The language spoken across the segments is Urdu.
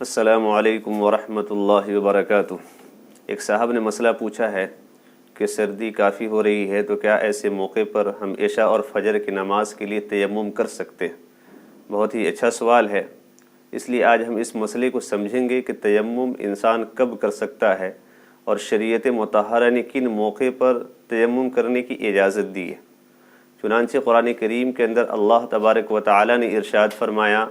السلام علیکم ورحمۃ اللہ وبرکاتہ۔ ایک صاحب نے مسئلہ پوچھا ہے کہ سردی کافی ہو رہی ہے تو کیا ایسے موقع پر ہم عشاء اور فجر کی نماز کے لیے تیمم کر سکتے ہیں؟ بہت ہی اچھا سوال ہے۔ اس لیے آج ہم اس مسئلے کو سمجھیں گے کہ تیمم انسان کب کر سکتا ہے اور شریعت مطہرہ نے کن موقع پر تیمم کرنے کی اجازت دی ہے۔ چنانچہ قرآن کریم کے اندر اللہ تبارک و تعالی نے ارشاد فرمایا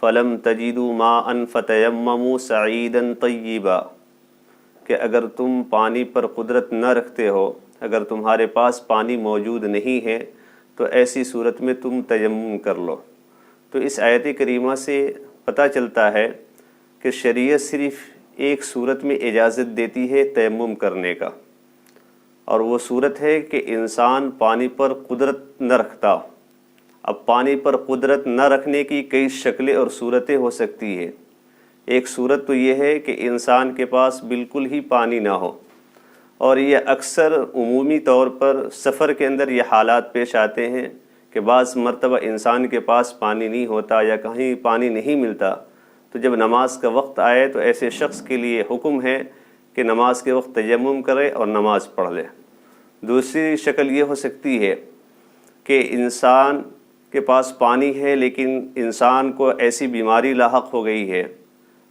فَلَمْ تَجِدُوا مَاءً فَتَيَمَّمُوا صَعِيدًا طَيِّبًا، کہ اگر تم پانی پر قدرت نہ رکھتے ہو، اگر تمہارے پاس پانی موجود نہیں ہے تو ایسی صورت میں تم تیمم کر لو۔ تو اس آیت کریمہ سے پتہ چلتا ہے کہ شریعت صرف ایک صورت میں اجازت دیتی ہے تیمم کرنے کا، اور وہ صورت ہے کہ انسان پانی پر قدرت نہ رکھتا ہو۔ اب پانی پر قدرت نہ رکھنے کی کئی شکلیں اور صورتیں ہو سکتی ہیں۔ ایک صورت تو یہ ہے کہ انسان کے پاس بالکل ہی پانی نہ ہو، اور یہ اکثر عمومی طور پر سفر کے اندر یہ حالات پیش آتے ہیں کہ بعض مرتبہ انسان کے پاس پانی نہیں ہوتا یا کہیں پانی نہیں ملتا، تو جب نماز کا وقت آئے تو ایسے شخص کے لیے حکم ہے کہ نماز کے وقت تیمم کرے اور نماز پڑھ لے۔ دوسری شکل یہ ہو سکتی ہے کہ انسان کے پاس پانی ہے لیکن انسان کو ایسی بیماری لاحق ہو گئی ہے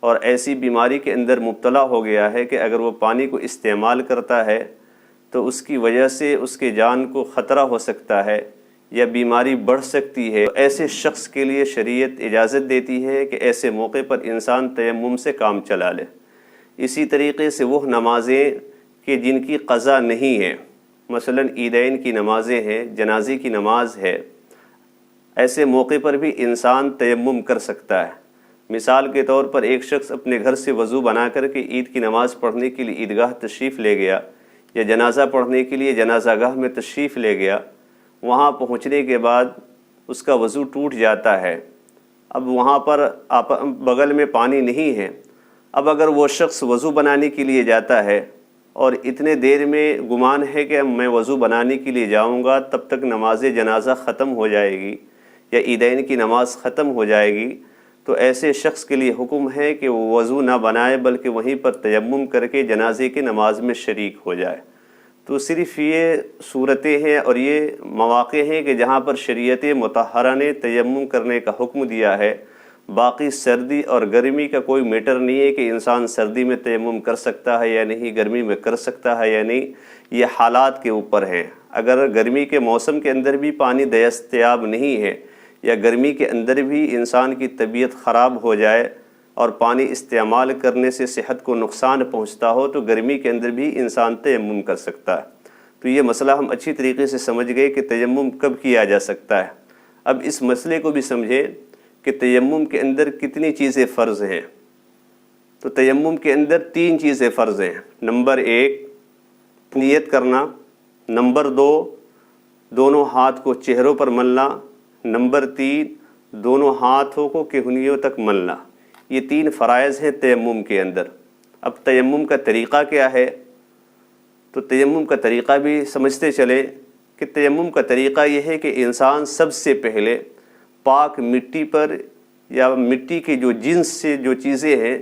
اور ایسی بیماری کے اندر مبتلا ہو گیا ہے کہ اگر وہ پانی کو استعمال کرتا ہے تو اس کی وجہ سے اس کے جان کو خطرہ ہو سکتا ہے یا بیماری بڑھ سکتی ہے۔ ایسے شخص کے لیے شریعت اجازت دیتی ہے کہ ایسے موقع پر انسان تیمم سے کام چلا لے۔ اسی طریقے سے وہ نمازیں کہ جن کی قضا نہیں ہے، مثلا عیدین کی نمازیں ہیں، جنازے کی نماز ہے، ایسے موقع پر بھی انسان تیمم کر سکتا ہے۔ مثال کے طور پر ایک شخص اپنے گھر سے وضو بنا کر کے عید کی نماز پڑھنے کے لیے عیدگاہ تشریف لے گیا، یا جنازہ پڑھنے کے لیے جنازہ گاہ میں تشریف لے گیا۔ وہاں پہنچنے کے بعد اس کا وضو ٹوٹ جاتا ہے، اب وہاں پر بغل میں پانی نہیں ہے۔ اب اگر وہ شخص وضو بنانے کے لیے جاتا ہے اور اتنے دیر میں گمان ہے کہ میں وضو بنانے کے لیے جاؤں گا تب تک نماز جنازہ ختم ہو جائے گی یا عیدین کی نماز ختم ہو جائے گی، تو ایسے شخص کے لیے حکم ہے کہ وہ وضو نہ بنائے بلکہ وہیں پر تیمم کر کے جنازے کی نماز میں شریک ہو جائے۔ تو صرف یہ صورتیں ہیں اور یہ مواقع ہیں کہ جہاں پر شریعت مطہرہ نے تیمم کرنے کا حکم دیا ہے۔ باقی سردی اور گرمی کا کوئی میٹر نہیں ہے کہ انسان سردی میں تیمم کر سکتا ہے یا نہیں، گرمی میں کر سکتا ہے یا نہیں، یہ حالات کے اوپر ہیں۔ اگر گرمی کے موسم کے اندر بھی پانی دستیاب نہیں ہے یا گرمی کے اندر بھی انسان کی طبیعت خراب ہو جائے اور پانی استعمال کرنے سے صحت کو نقصان پہنچتا ہو تو گرمی کے اندر بھی انسان تیمم کر سکتا ہے۔ تو یہ مسئلہ ہم اچھی طریقے سے سمجھ گئے کہ تیمم کب کیا جا سکتا ہے۔ اب اس مسئلے کو بھی سمجھیں کہ تیمم کے اندر کتنی چیزیں فرض ہیں۔ تو تیمم کے اندر 3 چیزیں فرض ہیں۔ نمبر 1 نیت کرنا، نمبر 2 دونوں ہاتھ کو چہروں پر ملنا، نمبر 3 دونوں ہاتھوں کو کہنیوں تک ملنا۔ یہ 3 فرائض ہیں تیمم کے اندر۔ اب تیمم کا طریقہ کیا ہے؟ تو تیمم کا طریقہ بھی سمجھتے چلیں کہ تیمم کا طریقہ یہ ہے کہ انسان سب سے پہلے پاک مٹی پر یا مٹی کے جو جنس سے جو چیزیں ہیں،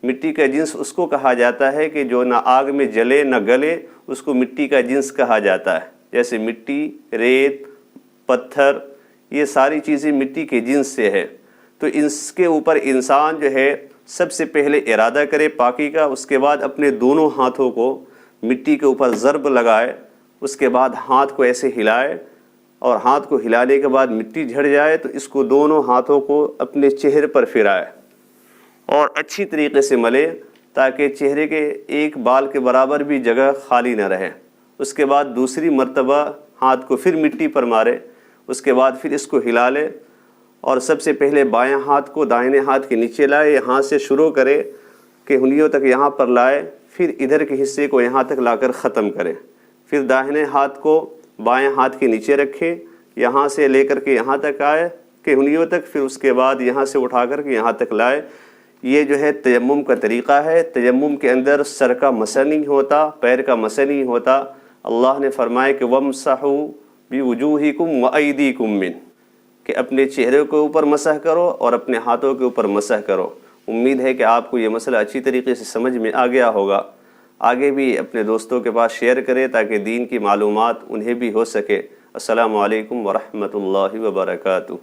مٹی کا جنس اس کو کہا جاتا ہے کہ جو نہ آگ میں جلے نہ گلے، اس کو مٹی کا جنس کہا جاتا ہے۔ جیسے مٹی، ریت، پتھر، یہ ساری چیزیں مٹی کے جنس سے ہے۔ تو اس کے اوپر انسان جو ہے سب سے پہلے ارادہ کرے پاکی کا، اس کے بعد اپنے دونوں ہاتھوں کو مٹی کے اوپر ضرب لگائے، اس کے بعد ہاتھ کو ایسے ہلائے، اور ہاتھ کو ہلانے کے بعد مٹی جھڑ جائے تو اس کو دونوں ہاتھوں کو اپنے چہرے پر پھرائے اور اچھی طریقے سے ملے تاکہ چہرے کے ایک بال کے برابر بھی جگہ خالی نہ رہے۔ اس کے بعد دوسری مرتبہ ہاتھ کو پھر مٹی پر مارے، اس کے بعد پھر اس کو ہلا لے، اور سب سے پہلے بائیں ہاتھ کو دائیں ہاتھ کے نیچے لائے، یہاں سے شروع کرے کہ انگلیوں تک یہاں پر لائے، پھر ادھر کے حصے کو یہاں تک لا کر ختم کرے، پھر داہنے ہاتھ کو بائیں ہاتھ کے نیچے رکھے، یہاں سے لے کر کے یہاں تک آئے کہ انگلیوں تک، پھر اس کے بعد یہاں سے اٹھا کر کے یہاں تک لائے۔ یہ جو ہے تیمم کا طریقہ ہے۔ تیمم کے اندر سر کا مسح نہیں ہوتا، پیر کا مسح نہیں ہوتا۔ اللہ نے فرمایا کہ وَامْسَحُوا بِوُجُوهِكُمْ وَأَيْدِيكُمْ مِنْ، کہ اپنے چہرے کے اوپر مسح کرو اور اپنے ہاتھوں کے اوپر مسح کرو۔ امید ہے کہ آپ کو یہ مسئلہ اچھی طریقے سے سمجھ میں آ گیا ہوگا۔ آگے بھی اپنے دوستوں کے پاس شیئر کریں تاکہ دین کی معلومات انہیں بھی ہو سکے۔ السلام علیکم ورحمۃ اللہ وبرکاتہ۔